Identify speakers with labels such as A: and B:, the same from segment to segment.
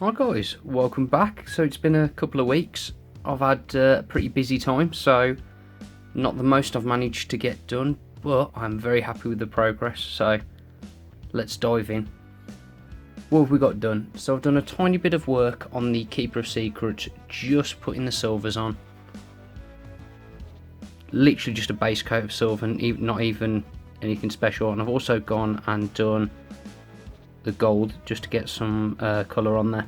A: Hi guys, welcome back. So it's been a couple of weeks. I've had a pretty busy time, so not the most I've managed to get done, but I'm very happy with the progress, so let's dive in. What have we got done? So I've done a tiny bit of work on the Keeper of Secrets, just putting the silvers on. Literally just a base coat of silver, and not even anything special. And I've also gone and done the gold just to get some colour on there,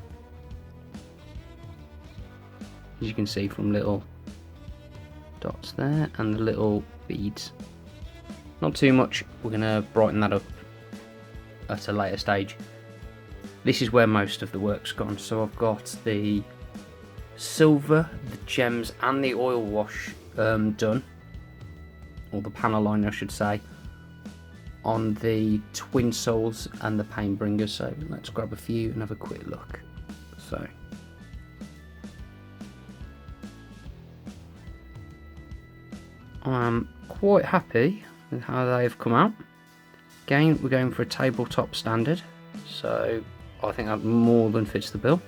A: as you can see from little dots there and the little beads. Not too much, we're going to brighten that up at a later stage. This is where most of the work's gone. So I've got the silver, the gems and the oil wash done, or the panel line I should say, on the Twin Souls and the Painbringers. So let's grab a few and have a quick look. So I'm quite happy with how they've come out. Again, we're going for a tabletop standard, so I think that more than fits the bill.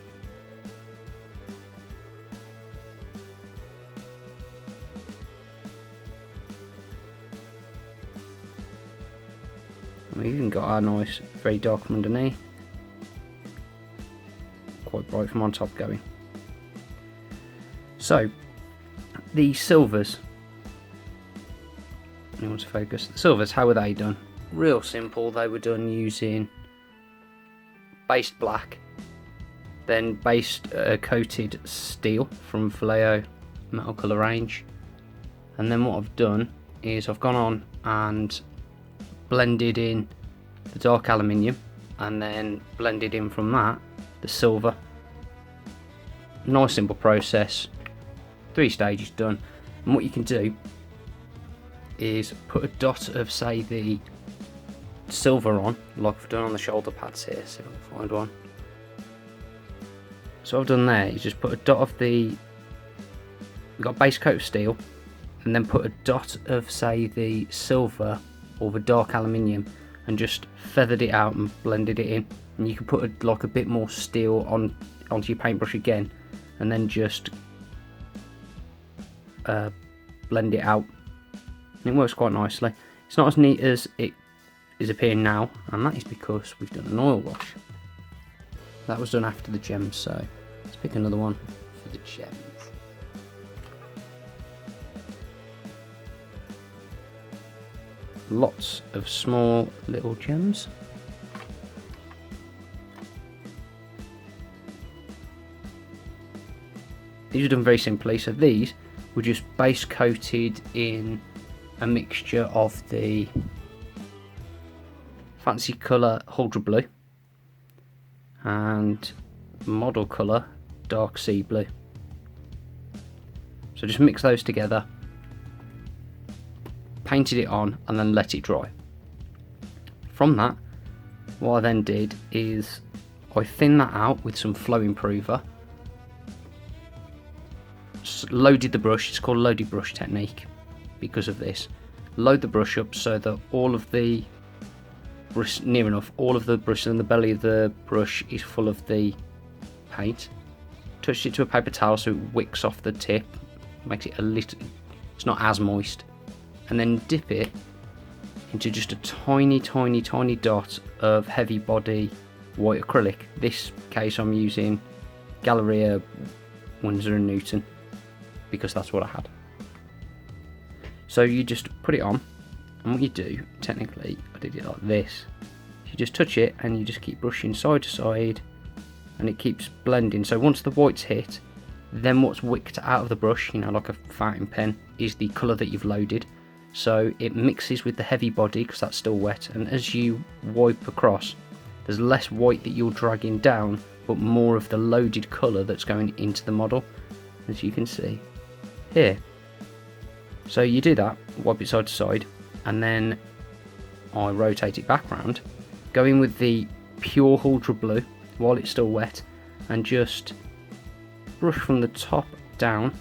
A: We've even got our nice, very dark from underneath. Quite bright from on top going. So, the silvers. You want to focus. The silvers, how were they done? Real simple. They were done using based black, then based coated steel from Vallejo metal colour range, and then what I've done is I've gone on and blended in the dark aluminium, and then blended in from that the silver. Nice simple process, 3 stages done. And what you can do is put a dot of, say, the silver on, like I've done on the shoulder pads here, see if I can find one. So what I've done there is just put a dot of we've got base coat of steel, and then put a dot of, say, the silver or the dark aluminium, and just feathered it out and blended it in. And you can put a bit more steel onto your paintbrush again, and then just blend it out. And it works quite nicely. It's not as neat as it is appearing now, and that is because we've done an oil wash. That was done after the gems, so let's pick another one for the gems. Lots of small little gems. These are done very simply. So these were just base coated in a mixture of the fancy colour Huldra Blue and model colour Dark Sea Blue. So just mix those together, painted it on, and then let it dry. From that, what I then did is I thinned that out with some flow improver, loaded the brush. It's called loaded brush technique because of this. Load the brush up so that all of the near enough all of the brush and the belly of the brush is full of the paint. Touch it to a paper towel so it wicks off the tip, makes it a little, it's not as moist, and then dip it into just a tiny dot of heavy body white acrylic. This case I'm using Galleria Winsor & Newton because that's what I had. So you just put it on, and what you do, technically I did it like this, you just touch it and you just keep brushing side to side, and it keeps blending. So once the white's hit, then what's wicked out of the brush, like a fountain pen, is the colour that you've loaded. So it mixes with the heavy body because that's still wet, and as you wipe across, there's less white that you're dragging down, but more of the loaded colour that's going into the model, as you can see here. So you do that, wipe it side to side, and then I rotate it back round, go in with the pure Huldra Blue while it's still wet, and just brush from the top down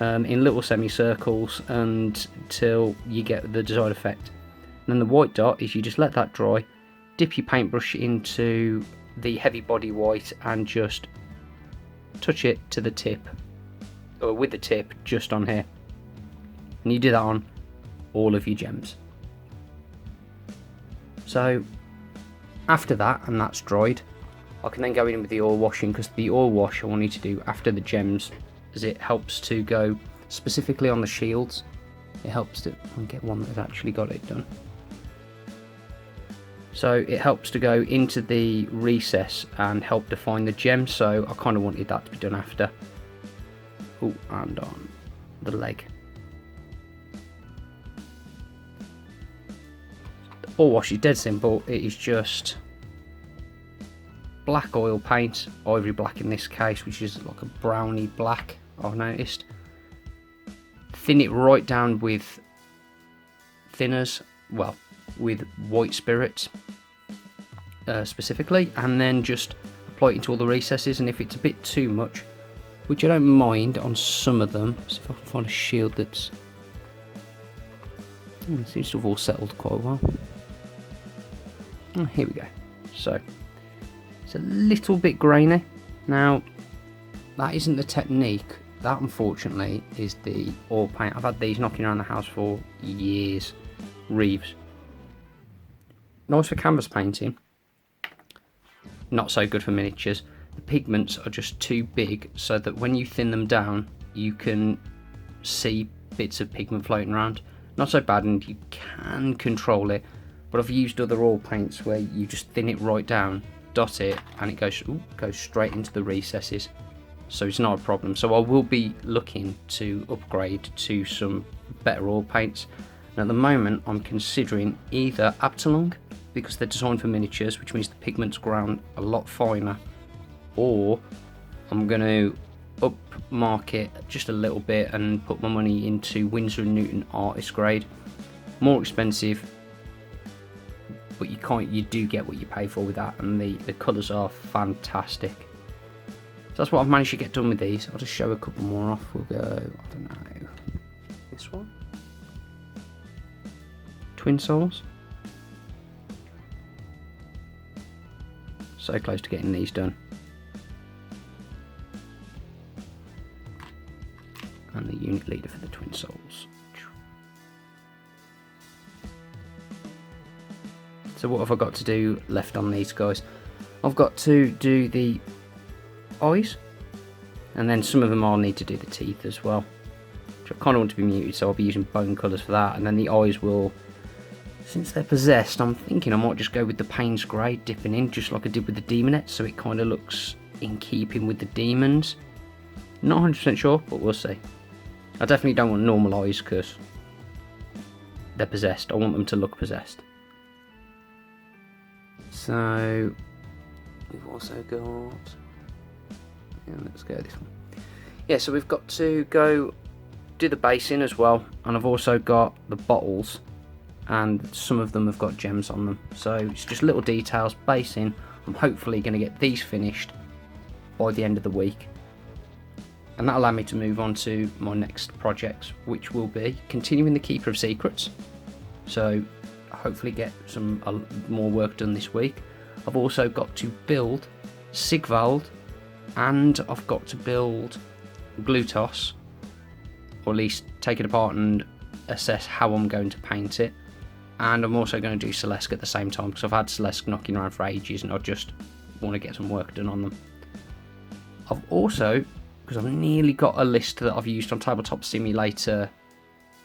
A: in little semicircles until you get the desired effect. And then the white dot is you just let that dry, dip your paintbrush into the heavy body white and just touch it to the tip, or with the tip just on here, and you do that on all of your gems. So after that, and that's dried, I can then go in with the oil washing, because the oil wash I wanted to do after the gems, as it helps to go specifically on the shields. It helps to get one that has actually got it done. So it helps to go into the recess and help define the gem, so I kind of wanted that to be done after. Oh, and on the leg. The oil wash is dead simple. It is just black oil paint, ivory black in this case, which is like a browny black, I've noticed. Thin it right down with thinners, well, with white spirits specifically, and then just apply it into all the recesses. And if it's a bit too much, which I don't mind on some of them, see if I can find a shield that's it seems to have all settled quite well. Oh, here we go. So it's a little bit grainy. Now that isn't the technique, that unfortunately is the oil paint. I've had these knocking around the house for years. Reeves, nice for canvas painting, not so good for miniatures. The pigments are just too big, so that when you thin them down you can see bits of pigment floating around. Not so bad, and you can control it, but I've used other oil paints where you just thin it right down, dot it, and it goes straight into the recesses, so it's not a problem. So I will be looking to upgrade to some better oil paints. And at the moment I'm considering either Abtalung, because they're designed for miniatures, which means the pigments ground a lot finer, or I'm going to upmark it just a little bit and put my money into Winsor & Newton artist grade. More expensive, but you do get what you pay for with that, and the colours are fantastic. So that's what I've managed to get done with these. I'll just show a couple more off. We'll go, I don't know, this one, Twin Souls. So close to getting these done. And the unit leader for the Twin Souls. So what have I got to do left on these guys? I've got to do the eyes, and then some of them I'll need to do the teeth as well, which I kind of want to be muted, so I'll be using bone colours for that. And then the eyes will, since they're possessed, I'm thinking I might just go with the Payne's Grey, dipping in just like I did with the Demonettes, so it kind of looks in keeping with the demons. Not 100% sure, but we'll see. I definitely don't want normal eyes because they're possessed. I want them to look possessed. So we've also got, let's go this one. Yeah, so we've got to go do the basing as well, and I've also got the bottles, and some of them have got gems on them, so it's just little details. Basing, I'm hopefully going to get these finished by the end of the week, and that'll allow me to move on to my next projects, which will be continuing the Keeper of Secrets. So hopefully get some more work done this week. I've also got to build Sigvald, and I've got to build Glutos, or at least take it apart and assess how I'm going to paint it. And I'm also going to do Celeste at the same time, because I've had Celeste knocking around for ages and I just want to get some work done on them. I've also, because I've nearly got a list that I've used on Tabletop Simulator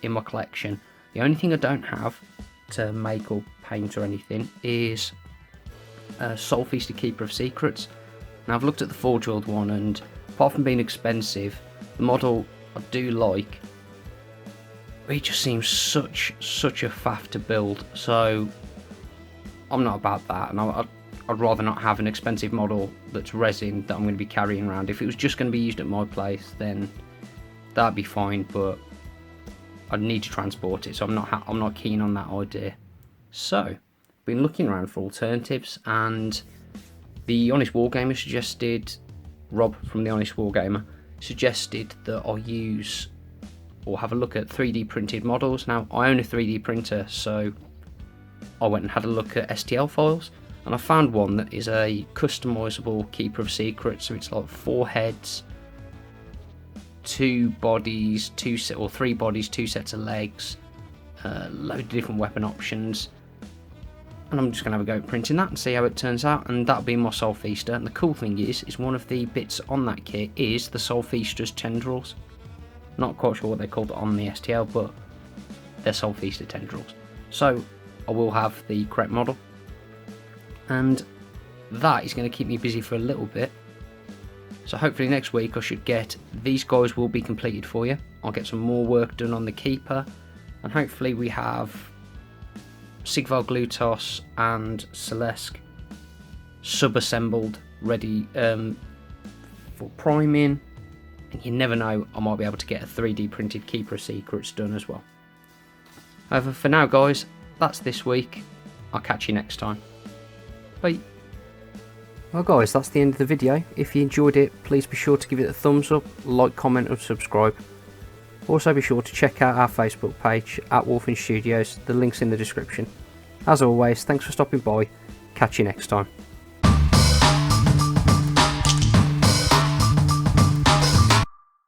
A: in my collection, the only thing I don't have to make or paint or anything is Soul Feaster Keeper of Secrets. Now I've looked at the Forge World one, and apart from being expensive, the model I do like, it just seems such a faff to build, so I'm not about that, and I'd rather not have an expensive model that's resin that I'm going to be carrying around. If it was just going to be used at my place, then that'd be fine, but I'd need to transport it, so I'm not keen on that idea. So been looking around for alternatives, and the Honest Wargamer suggested, Rob from the Honest Wargamer suggested that I use or have a look at 3D printed models. Now I own a 3D printer, so I went and had a look at STL files, and I found one that is a customizable Keeper of Secrets, so it's like 4 heads, 2 bodies, 3 bodies, 2 sets of legs, load of different weapon options, and I'm just going to have a go at printing that and see how it turns out, and that'll be my Soul Feaster. And the cool thing is one of the bits on that kit is the Soul Feaster's tendrils. Not quite sure what they're called on the STL, but they're Soul Feaster tendrils. So I will have the correct model, and that is going to keep me busy for a little bit. So hopefully next week I should get, these guys will be completed for you. I'll get some more work done on the Keeper, and hopefully we have Sigvar Glutos and Celeste sub-assembled, ready for priming. And you never know, I might be able to get a 3D printed Keeper of Secrets done as well. However, for now guys, that's this week. I'll catch you next time. Bye. Well guys, that's the end of the video. If you enjoyed it, please be sure to give it a thumbs up, like, comment and subscribe. Also be sure to check out our Facebook page at Wolfen Studios, the link's in the description. As always, thanks for stopping by, catch you next time.